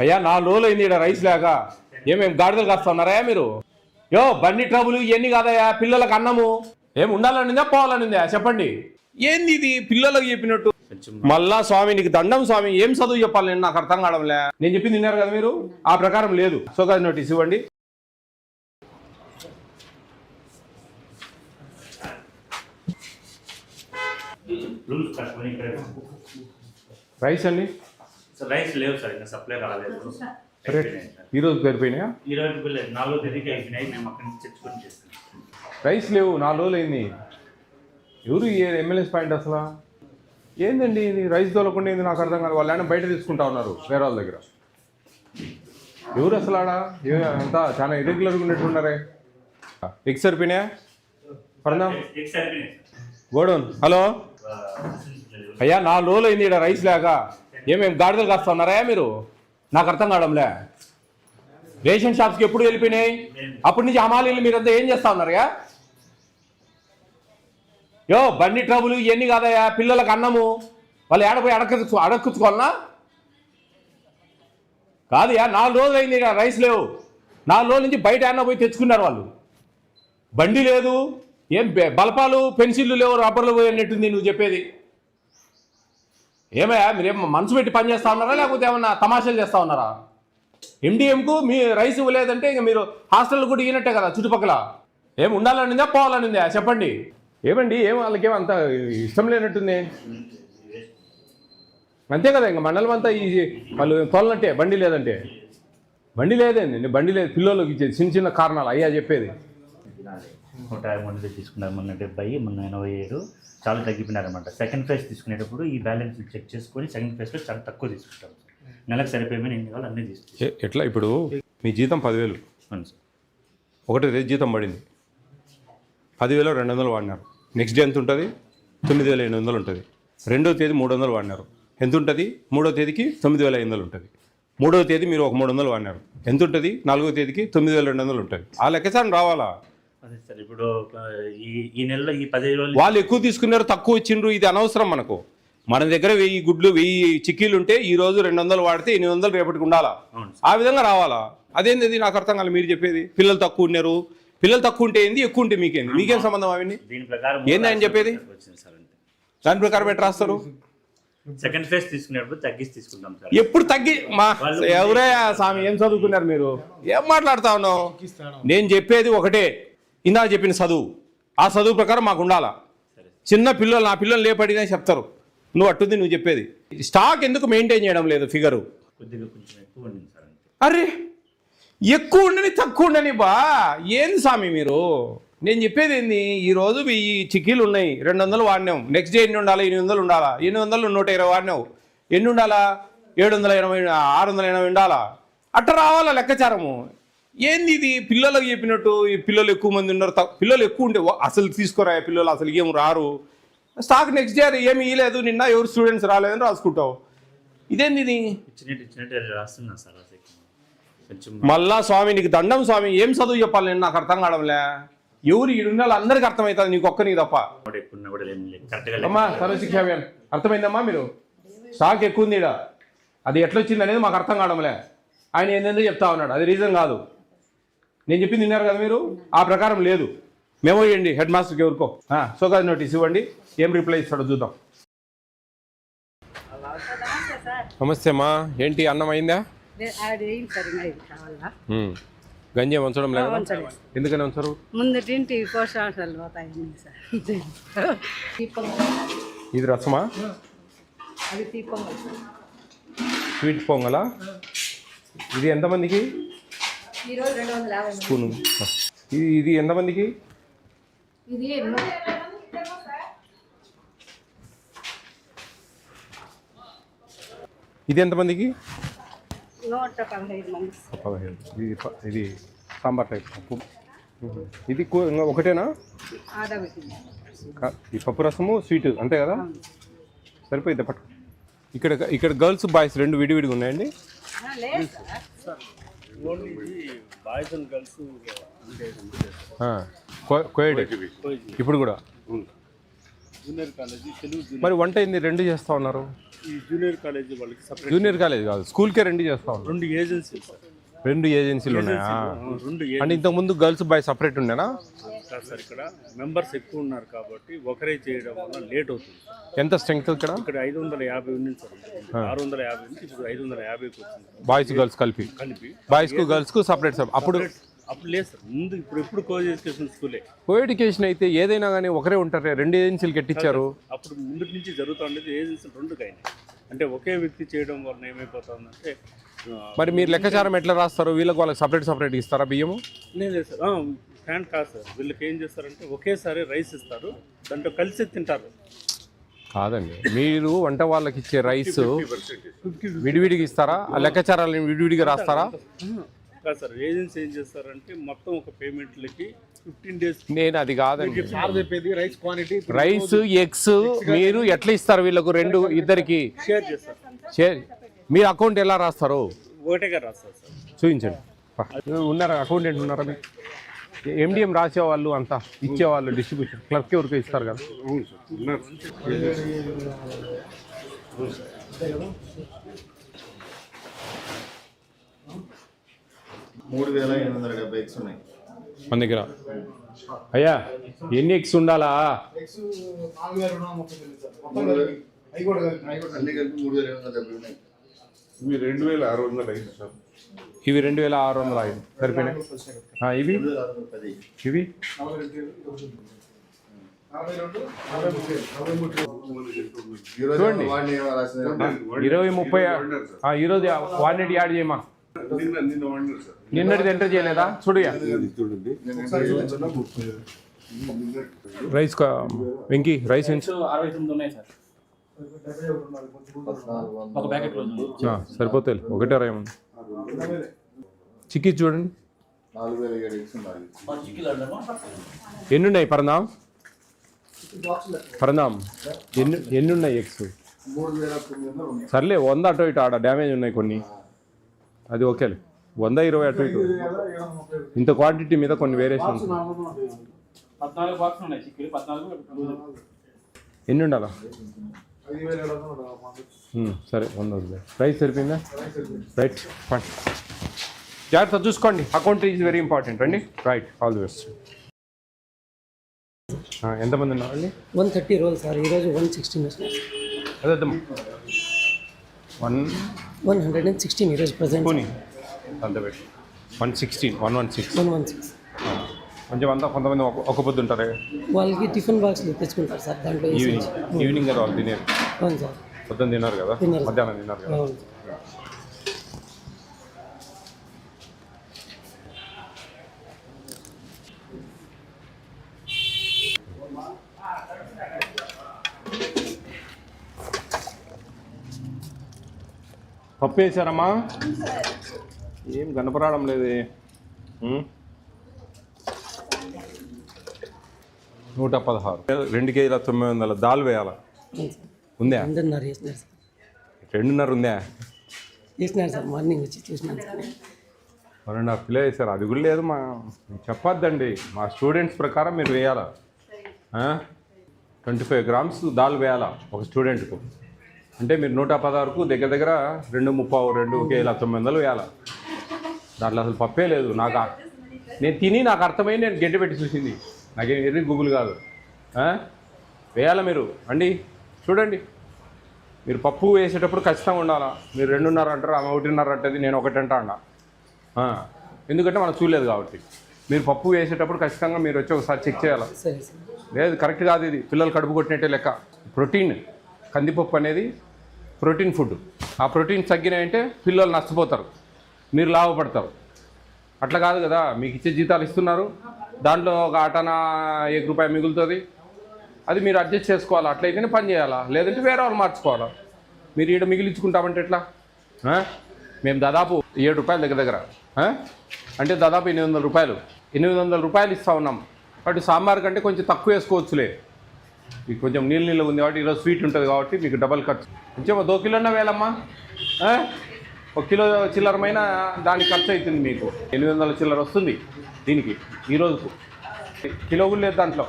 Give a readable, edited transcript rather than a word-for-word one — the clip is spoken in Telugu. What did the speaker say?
అయ్యా 4 రోజులు అయింది ఇక్కడ రైస్ లేక. ఏమేమి గాడిదలు కాస్తున్నారా మీరు? యో బండి ట్రబుల్ ఇవన్నీ కాదయ్యా, పిల్లలకు అన్నము ఏమి ఉండాలనిందా పోవాలనిందా చెప్పండి. ఏంది ఇది పిల్లలకు చెప్పినట్టు? మళ్ళా స్వామి నీకు దండం స్వామి, ఏం చదువు చెప్పాలి నేను, నాకు అర్థం కావడంలే. నేను చెప్పింది విన్నారు కదా మీరు, ఆ ప్రకారం లేదు. సోకాజ్ నోటీస్ ఇవ్వండి. రైస్ అండి రైస్ లేవు సార్, ఇంకా సప్లై రాలేదు. ఈ రోజు సరిపోయినాయా? ఈ రోజు 4వ తేదీకి అయిపోయినాయి, మేము అక్కడి నుంచి తెచ్చుకొని చేస్తున్నాం. రైస్ లేవు, 4 రోజులు అయింది. ఎవరు ఎమ్మెల్యేస్ పాయింట్ అసలు ఏందండి ఇది? రైస్ తోలకుండా ఏంది నాకు అర్థం కాదు. వాళ్ళు ఆయన బయట తీసుకుంటా ఉన్నారు వేరే వాళ్ళ దగ్గర. ఎవరు అసలు ఆడ అంతా చాలా ఇర్రెగ్యులర్గా ఉన్నట్టున్నారే. ఎగ్స్ సరిపోయినాయా? పడదాం గోడౌన్. హలో అయ్యా 4 రోజులు అయింది ఇక్కడ రైస్ లేక. ఏమేమి గాడిదలు కాస్తున్నారా మీరు? నాకు అర్థం కావడంలే. రేషన్ షాప్స్కి ఎప్పుడు వెళ్ళిపోయినాయి? అప్పటి నుంచి హమాలీలు మీరంతా ఏం చేస్తా ఉన్నారుగా? యో బండి ట్రబుల్ ఇవన్నీ కాదయ్యా, పిల్లలకు అన్నము వాళ్ళు ఏడపోయి అడక్కుచ్చుకోవాలనా? కాదయ్యా 4 రోజులు అయింది ఇక్కడ రైస్ లేవు. 4 రోజుల నుంచి బయట ఏమన్నా పోయి తెచ్చుకున్నారు వాళ్ళు. బండి లేదు, ఏం బల్పాలు పెన్సిళ్ళు లేవు, రబ్బర్లు పోయి అన్నట్టుంది నువ్వు చెప్పేది. ఏమయ్యా మీరేం మనసు పెట్టి పని చేస్తా ఉన్నారా లేకపోతే ఏమన్నా తమాషాలు చేస్తా ఉన్నారా? ఎండిఎంకు మీ రైస్ ఇవ్వలేదంటే ఇంక మీరు హాస్టల్ కూడా ఇవ్వనట్టే కదా చుట్టుపక్కల. ఏం ఉండాలనిందా పోవాలనిందా చెప్పండి. ఏమండి ఏం వాళ్ళకేమో అంత ఇష్టం లేనట్టుంది అంతే కదా. ఇంక మండలం అంతా ఈ వాళ్ళు తోలనట్టే బండి లేదంటే. బండి లేదండి, బండి లేదు పిల్లలకి ఇచ్చేది చిన్న చిన్న కారణాలు అయ్యా చెప్పేది. 150 తీసుకున్నారు, మొన్న 70, మొన్న 87 చాలా తగ్గిపోయినారనమాట. సెకండ్ ఫేజ్ తీసుకునేటప్పుడు ఈ బ్యాలెన్స్ చెక్ చేసుకొని సెకండ్ ఫేజ్లో చాలా తక్కువ తీసుకుంటాం. నెలకు సరిపోయి ఎన్ని కావాలి అన్నీ తీసుకుంటాం. ఎట్లా ఇప్పుడు మీ జీతం 10,000 అవును సార్. ఒకటి రేపు జీతం పడింది, 10,200 వాడినారు. నెక్స్ట్ డే ఎంత ఉంటుంది? 9,800 ఉంటుంది. 2వ తేదీ 300 వాడినారు, ఎంత ఉంటుంది? 3వ తేదీకి 9,500 ఉంటుంది. 3వ తేదీ మీరు ఒక 300 వాడినారు, ఎంత ఉంటుంది? 4వ తేదీకి 9,200 ఉంటుంది. ఆ లెక్కసారి రావాలా? అదే సార్, ఇప్పుడు ఈ నెలలో ఈ 10 రోజులు వాళ్ళు ఎక్కువ తీసుకున్నారు, తక్కువ ఇచ్చిండ్రు, ఇది అనవసరం మనకు. మన దగ్గర 1000 గుడ్లు 1000 చిక్కీలు ఉంటే ఈ రోజు 200 వాడితే 800 రేపటికి ఉండాలా. ఆ విధంగా రావాలా? అదేంది నాకు అర్థం కాదు మీరు చెప్పేది. పిల్లలు తక్కువ ఉన్నారు, పిల్లలు తక్కువ ఉంటే ఏంది, ఎక్కువ ఉంటే మీకేంది? మీకేం సంబంధం అవన్నీ? దీని ప్రకారం ఏంది ఆయన చెప్పేది? దాని ప్రకారం ఎట్లా రాస్తారు? సెకండ్ ఫేజ్ తీసుకునేటప్పుడు తగ్గిసి తీసుకుంటాం సార్. ఎప్పుడు తగ్గి ఎవరే స్వామి ఏం చదువుకున్నారు మీరు? ఏం మాట్లాడుతా ఉన్నావు? నేను చెప్పేది ఒకటే, ఇందాక చెప్పిన చదువు, ఆ చదువు ప్రకారం మాకు ఉండాలా. చిన్న పిల్లలు నా పిల్లలు లేపడినా చెప్తారు, నువ్వు అట్టుంది నువ్వు చెప్పేది. స్టాక్ ఎందుకు మెయింటైన్ చేయడం లేదు? ఫిగరు కొద్దిగా కొంచెం ఎక్కువ ఉండింది సార్. అరే ఎక్కువ ఉండని తక్కువ ఉండని బా ఏంది స్వామి మీరు? నేను చెప్పేది ఏంది, ఈరోజు 1000 చిక్కీలు ఉన్నాయి, 200 వాడినాం. నెక్స్ట్ డే ఎన్ని ఉండాలి? 800 ఉండాలా. 800 120 వాడినావు, ఎన్ని ఉండాలా? 780 680 ఉండాలా. అట్ట రావాలా లెక్కచారము. ఏంది ఇది పిల్లలకు చెప్పినట్టు? ఈ పిల్లలు ఎక్కువ మంది ఉన్నారు, పిల్లలు ఎక్కువ ఉంటే అసలు తీసుకోరా పిల్లలు, అసలు ఏం రారు. స్టాక్ నెక్స్ట్ డే ఏమి ఇవ్వలేదు, నిన్న ఎవరు స్టూడెంట్స్ రాలేదని రాసుకుంటావు. ఇదేంది ఇది? ఇచ్చినట్టు రాస్తున్నా సార్. మళ్ళా స్వామి నీకు దండం స్వామి, ఏం చదువు చెప్పాలి నేను, నాకు అర్థం కావడంలే. ఎవరు ఈడున్న అందరికి అర్థమవుతుంది, నీకు ఒక్క నీకు తప్ప. అమ్మా సర్వశిక్ష అర్థమైందమ్మా మీరు? స్టాక్ ఎక్కువ ఉంది ఇక్కడ, అది ఎట్లొచ్చింది అనేది మాకు అర్థం కావడంలే. ఆయన ఏంటంటే చెప్తా ఉన్నాడు, అది రీజన్ కాదు. నేను చెప్పింది విన్నారు కదా మీరు, ఆ ప్రకారం లేదు. మెమో ఇవ్వండి హెడ్ మాస్టర్కి ఎవరికో, సోకాజ్ నోటీస్ ఇవ్వండి. ఏం రిప్లై ఇస్తాడో చూద్దాం. నమస్తే అమ్మా, ఏంటి అన్నం అయిందా? గంజి ఉంచడం లేదు, ఎందుకని ఉంచరు? ముందు తింటి పోషకాలు పోతాయి సార్. ఇది రసమా? స్వీట్ పొంగలా? ఇది ఎంతమందికి? స్పూన్. ఇది ఎంతమందికి? ఇది ఎంతమందికి? 115. ఇది సాంబార్ టైప్ పప్పు. ఇది ఒకటేనా? ఈ పప్పు రసము స్వీట్ అంతే కదా, సరిపోయింది. పట్టు. ఇక్కడ గర్ల్స్ బాయ్స్ రెండు విడివిడిగా ఉన్నాయండి. కోయడ్ ఇప్పుడు కూడా జూనియర్ కాలేజీ తెలుగు జూనియర్ మరి వంట ఏంది రెండు చేస్తూ ఉన్నారు? ఈ జూనియర్ కాలేజీ వాళ్ళకి సపరేట్ జూనియర్ కాలేజ్ కాదు, స్కూల్కే రెండు చేస్తూ ఉన్నారు. 2 ఏజెన్సీలు సార్. రెండు ఏజెన్సీలు ఉన్నాయా? 2 అంటే ఇంతకుముందు గర్ల్స్ బాయ్ సపరేట్ ఉండేనా? కాదు సార్, ఇక్కడ మెంబర్స్ ఎక్కువ ఉన్నారు కాబట్టి ఒకరే చేయడం వల్ల లేట్ అవుతుంది. ఎంత స్ట్రెంగ్త్ ఇక్కడ? ఇక్కడ 550 ఉంది సార్, 650 నుంచి ఇప్పుడు 550కి వచ్చింది బాయ్స్ గర్ల్స్ కలిపి. బాయ్స్కు గర్ల్స్కు సపరేట్ అప్పుడు లేదు సార్, ముందు ఇప్పుడు కో ఎడ్యుకేషన్ స్కూలే. కో ఎడ్యుకేషన్ అయితే ఏదైనా కానీ ఒకరే ఉంటారు, రెండు ఏజెన్సీలు కట్టించారు. అప్పుడు ముందు నుంచి జరుగుతూ ఉండేది ఏజెన్సీలు 2 అయినాయి. అంటే ఒకే వ్యక్తి చేయడం వల్ల ఏమైపోతుందంటే మరి మీరు లెక్కాచారం ఎట్లా రాస్తారు? వీళ్ళకి వాళ్ళకి సపరేట్ ఇస్తారా బియ్యము? లేదు సార్, ఫ్యాన్ కాదు సార్. వీళ్ళకి ఏం చేస్తారంటే ఒకేసారి రైస్ ఇస్తారు, దాంట్లో కలిసి తింటారు. కాదండి, మీరు వంట వాళ్ళకి ఇచ్చే రైస్ విడివిడిగా ఇస్తారా? ఆ లెక్కాచారాలను విడివిడిగా రాస్తారా? కాదు సార్, ఏజెన్సీ ఏం చేస్తారంటే మొత్తం ఒక పేమెంట్లకి 15 days. నేను అది కాదండి, రైస్ క్వాంటిటీ రైస్ ఎగ్స్ మీరు ఎట్లా ఇస్తారు వీళ్ళకు ఇద్దరికి షేర్ చేస్తారు. మీరు అకౌంట్ ఎలా రాస్తారు? ఒకటేగా రాస్తారు సార్. చూపించండి. ఉన్నారా అకౌంటెంట్ ఉన్నారా? మీకు ఎండిఎం రాసేవాళ్ళు అంతా ఇచ్చేవాళ్ళు డిస్ట్రిబ్యూషన్ క్లర్క్ ఎవరికి ఇస్తారు కదా? మన దగ్గర అయ్యా ఎన్ని ఎగ్స్ ఉండాలా? ఇవి 2605 సార్. ఇవి 2605 సరిపోయినాయి. ఇవి ఇవి చూడండి 20-30 ఈరోజు వాడినట్టు యాడ్ చేయమా? నిన్న వండారు సార్. నిన్నటిది ఎంటర్ చేయలేదా? చూడయా రైస్ వెంకీ రైస్ ఎంత? 69 ఉన్నాయి సార్. ఒక ప్యాకెట్ సరిపోతాయి. ఒకటే రాయమండి. చిక్కీ చూడండి ఎన్ని ఉన్నాయి? పరందాం ఎన్ని ఉన్నాయి ఎగ్స్? సర్లే 100 అటు ఇటు ఆడ డ్యామేజ్ ఉన్నాయి కొన్ని, అది ఓకేలే. 120 అటు ఇటు ఇంత క్వాంటిటీ మీద కొన్ని వేరియేషన్. 14 బాక్స్ ఉన్నాయి చిక్కీలు. 14 ఎన్ని ఉండాలా? సరే 100. రైస్ సరిపోయిందా? Right fine. జాగ్రత్త చూసుకోండి, అకౌంట్ ఈజ్ వెరీ ఇంపార్టెంట్ అండి. Right, all the best. ఎంతమంది ఉన్నారండి? 130 రోల్స్ సార్. ఈరోజు 116 వచ్చినాయి. అదే 116 ఈరోజు ప్రజెంట్. అంత పెట్టి 116 116 కొంచెం అంతా. కొంతమంది ఒక పొద్దు ఉంటారే, వాళ్ళకి టిఫిన్ బాక్స్లు తెచ్చుకుంటారు సార్. దాంట్లో ఈవినింగ్ కదా వాళ్ళు తినేది. అవును సార్, పొద్దున్న తిన్నారు కదా, మధ్యాహ్నం తిన్నారు కదా. అవును. పప్పు వేసారమ్మా? ఏం కనపరావడం లేదే. 116 2 కేజీల 900 దాల్ వేయాలా? ఉందా? 2:30 వేసినారు సార్. 2:30 ఉందా? వేసినారు సార్, మార్నింగ్ వచ్చి చూసినాను సార్. 1.5 కిలో వేసారు. అది కూడా లేదు. చెప్పొద్దండి, మా స్టూడెంట్స్ ప్రకారం మీరు వేయాలా. 25 grams దాల్ వేయాలా ఒక స్టూడెంట్కు. అంటే మీరు 116కు దగ్గర 2 కేజీల 900 వేయాలా. దాంట్లో అసలు పప్పే లేదు. నేను తిని నాకు అర్థమైంది, నేను గడ్డి పెట్టి చూసింది. నాకేం ఎర్రి గూగుల్ కాదు. వేయాలా మీరు అండి? చూడండి, మీరు పప్పు వేసేటప్పుడు ఖచ్చితంగా ఉండాలా. మీరు 2:30 అంటారు, ఆమె 1:30 అంటది, నేను 1 అంటా అన్నా. ఎందుకంటే మనం చూడలేదు కాబట్టి. మీరు పప్పు వేసేటప్పుడు ఖచ్చితంగా మీరు వచ్చి ఒకసారి చెక్ చేయాలి. సరే సార్. లేదు, కరెక్ట్ కాదు ఇది. పిల్లలు కడుపు కొట్టినట్టే లెక్క. ప్రోటీన్, కందిపప్పు అనేది ప్రోటీన్ ఫుడ్. ఆ ప్రోటీన్ తగ్గినాయంటే పిల్లలు నష్టపోతారు, మీరు లాభపడతారు. అట్లా కాదు కదా. మీకు ఇచ్చే జీతాలు ఇస్తున్నారు, దాంట్లో ఒక ఆటనా ₹1 మిగులుతుంది. అది మీరు అడ్జస్ట్ చేసుకోవాలి. అట్లయితేనే పని చేయాలా, లేదంటే వేరే వాళ్ళు మార్చుకోవాలా. మీరు ఈడ మిగిలించుకుంటామంటే ఎట్లా? మేము దాదాపు ₹7 దగ్గర అంటే దాదాపు ₹800. ₹800 ఇస్తూ ఉన్నాం. కాబట్టి సాంబార్ కంటే కొంచెం తక్కువ వేసుకోవచ్చులే. మీకు కొంచెం నీళ్ళు ఉంది కాబట్టి ఈరోజు స్వీట్ ఉంటుంది కాబట్టి మీకు డబల్ ఖర్చు. కొంచెం 2 కిలోన్నా వేలమ్మా. 1 కిలో చిల్లరమైన దానికి ఖర్చు అవుతుంది మీకు. 800 చిల్లర వస్తుంది దీనికి. ఈరోజుకు కిలో కూడా లేదు దాంట్లో.